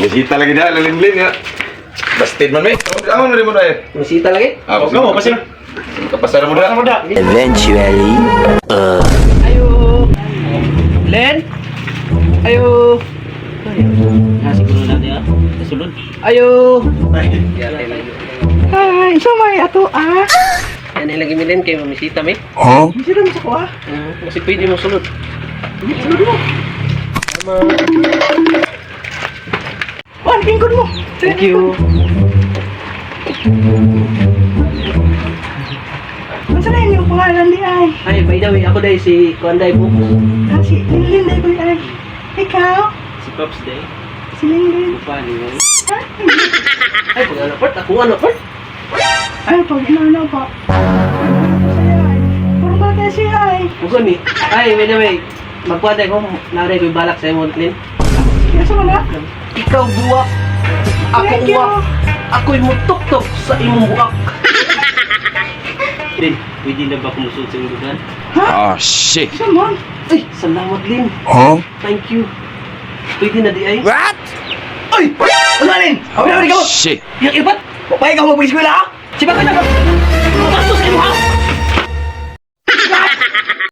Masita lagi na, lalin-lin ya. Bastid man, may. Ano rin mo na eh? Masita lagi? Huwag mo, pasir. Kapasara mo na. Eventually, Ayo. Len? Ayo. Siguro natin ha. Kasulod. Ayo. Ay, sumay ato Yan ay lagi mi Len kay mamisita mi. Sino mo sa kuha? Kasi pwede mo sulod. Sulod mo. Tama. Juan, pingkod mo. Thank you. Ano sa yung pangalan di ay? Ay, by the way, ako dahil si Kuanday po. Si Linlin day ko ay. Ikaw? Si Pops Day. Si Linlin. Kupali mo. Ay, pag ano part? Ako ano part? Ay, pag inano pa. Puro ba kaya siya ay? Bukan ni. Ay, by the way, magkuanday ko, naray ko'y balak sa imo, Lin. Kaya sa mga? Ikaw buwak. Ako Thank you. uwak. Ako'y mutok-tok sa imong buwak. Lin, pwede na ba kumusod sa imong lugar? Oh, shit. Isa mo? Ay, salamat, Lin. Thank you. Pwede na di ay? what? Ay! Ano alin? Awin ka mo! Shit. Yang ibat? Papay ka mo pag-eskwela ha? Si Bakit na ka? Bastos